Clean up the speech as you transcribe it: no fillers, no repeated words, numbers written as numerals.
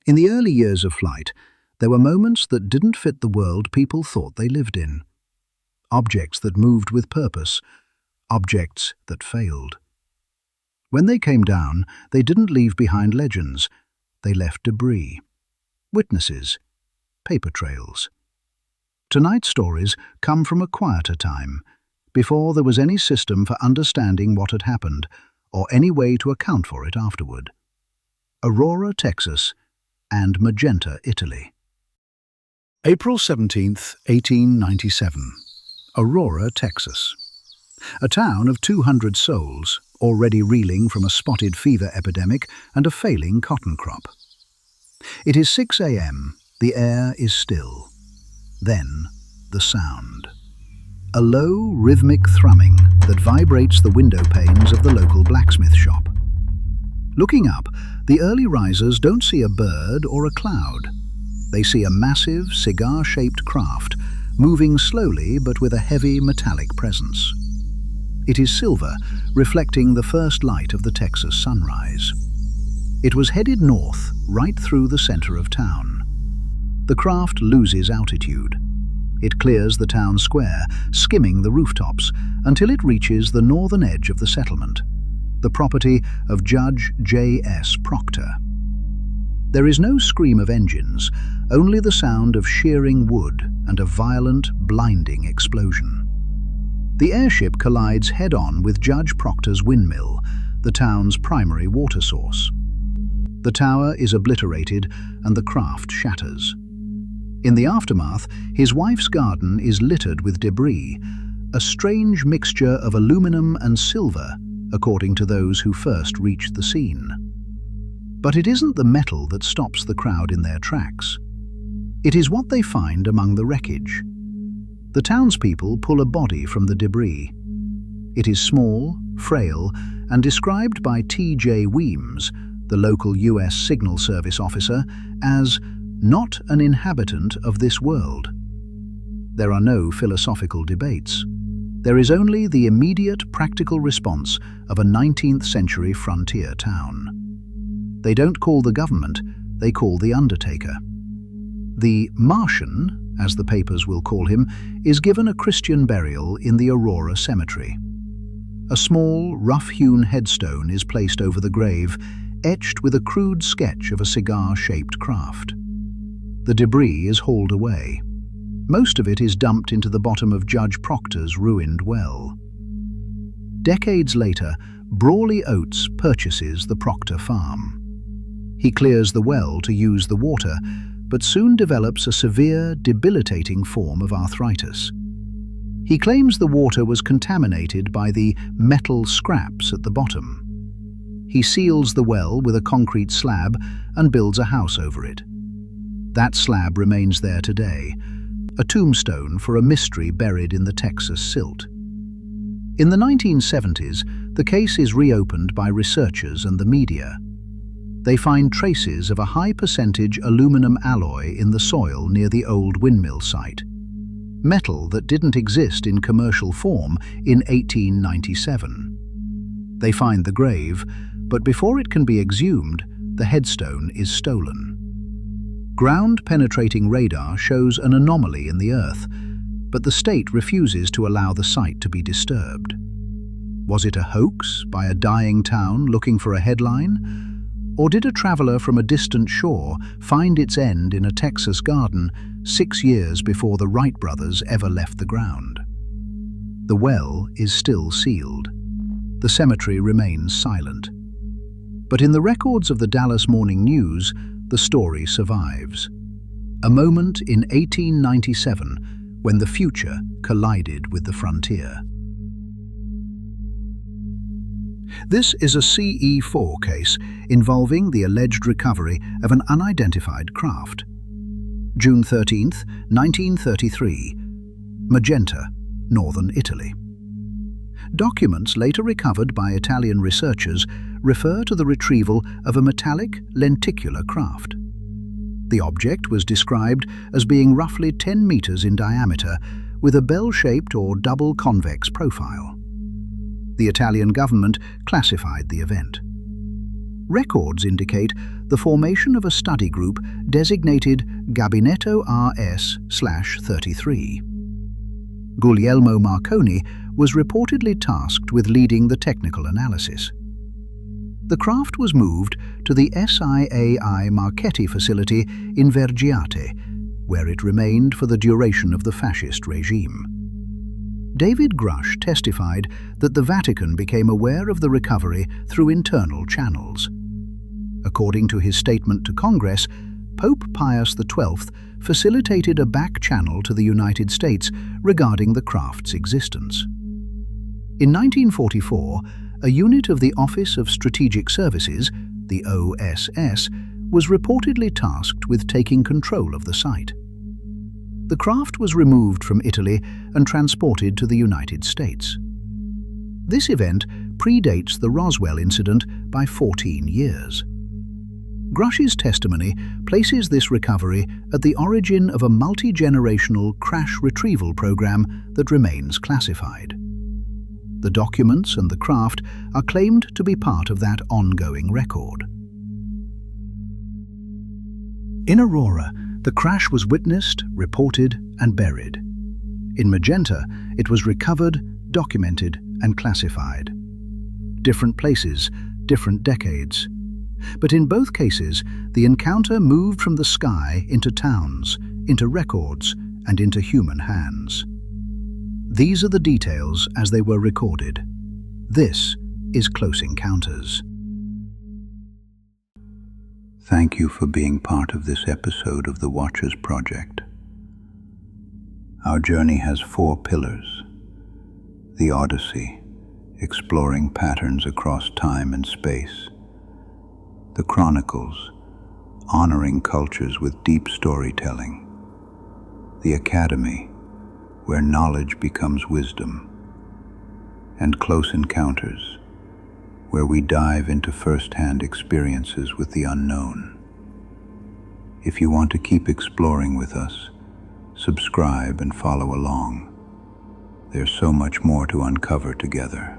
In the early years of flight, there were moments that didn't fit the world people thought they lived in. Objects that moved with purpose, objects that failed. When they came down, they didn't leave behind legends. They left debris, witnesses, paper trails. Tonight's stories come from a quieter time, before there was any system for understanding what had happened, or any way to account for it afterward. Aurora, Texas, and Magenta, Italy. April 17th, 1897. Aurora, Texas. A town of 200 souls, already reeling from a spotted fever epidemic and a failing cotton crop. It is 6 a.m. The air is still. Then, the sound. A low, rhythmic thrumming that vibrates the window panes of the local blacksmith shop. Looking up, the early risers don't see a bird or a cloud. They see a massive, cigar-shaped craft, moving slowly but with a heavy metallic presence. It is silver, reflecting the first light of the Texas sunrise. It was headed north, right through the center of town. The craft loses altitude. It clears the town square, skimming the rooftops, until it reaches the northern edge of the settlement, the property of Judge J.S. Proctor. There is no scream of engines, only the sound of shearing wood and a violent, blinding explosion. The airship collides head-on with Judge Proctor's windmill, the town's primary water source. The tower is obliterated and the craft shatters. In the aftermath, his wife's garden is littered with debris, a strange mixture of aluminum and silver, according to those who first reached the scene. But it isn't the metal that stops the crowd in their tracks. It is what they find among the wreckage. The townspeople pull a body from the debris. It is small, frail, and described by T.J. Weems, the local U.S. Signal Service officer, as not an inhabitant of this world. There are no philosophical debates. There is only the immediate practical response of a 19th century frontier town. They don't call the government, they call the undertaker. The Martian, as the papers will call him, is given a Christian burial in the Aurora cemetery. A small, rough-hewn headstone is placed over the grave, etched with a crude sketch of a cigar-shaped craft. The debris is hauled away. Most of it is dumped into the bottom of Judge Proctor's ruined well. Decades later, Brawley Oates purchases the Proctor farm. He clears the well to use the water, but soon develops a severe, debilitating form of arthritis. He claims the water was contaminated by the metal scraps at the bottom. He seals the well with a concrete slab and builds a house over it. That slab remains there today, a tombstone for a mystery buried in the Texas silt. In the 1970s, the case is reopened by researchers and the media. They find traces of a high-percentage aluminum alloy in the soil near the old windmill site, metal that didn't exist in commercial form in 1897. They find the grave, but before it can be exhumed, the headstone is stolen. Ground-penetrating radar shows an anomaly in the earth, but the state refuses to allow the site to be disturbed. Was it a hoax by a dying town looking for a headline? Or did a traveler from a distant shore find its end in a Texas garden 6 years before the Wright brothers ever left the ground? The well is still sealed. The cemetery remains silent. But in the records of the Dallas Morning News, the story survives. A moment in 1897 when the future collided with the frontier. This is a CE4 case involving the alleged recovery of an unidentified craft. June 13, 1933, Magenta, northern Italy. Documents later recovered by Italian researchers refer to the retrieval of a metallic lenticular craft. The object was described as being roughly 10 meters in diameter with a bell-shaped or double convex profile. The Italian government classified the event. Records indicate the formation of a study group designated Gabinetto RS/33. Guglielmo Marconi was reportedly tasked with leading the technical analysis. The craft was moved to the SIAI Marchetti facility in Vergiate, where it remained for the duration of the fascist regime. David Grush testified that the Vatican became aware of the recovery through internal channels. According to his statement to Congress, Pope Pius XII facilitated a back channel to the United States regarding the craft's existence. In 1944, a unit of the Office of Strategic Services, the OSS, was reportedly tasked with taking control of the site. The craft was removed from Italy and transported to the United States. This event predates the Roswell incident by 14 years. Grush's testimony places this recovery at the origin of a multi-generational crash retrieval program that remains classified. The documents and the craft are claimed to be part of that ongoing record. In Aurora, the crash was witnessed, reported, and buried. In Magenta, it was recovered, documented, and classified. Different places, different decades. But in both cases, the encounter moved from the sky into towns, into records, and into human hands. These are the details as they were recorded. This is Close Encounters. Thank you for being part of this episode of the Watchers Project. Our journey has 4 pillars. The Odyssey, exploring patterns across time and space. The Chronicles, honoring cultures with deep storytelling. The Academy, where knowledge becomes wisdom. And Close Encounters, where we dive into first-hand experiences with the unknown. If you want to keep exploring with us, subscribe and follow along. There's so much more to uncover together.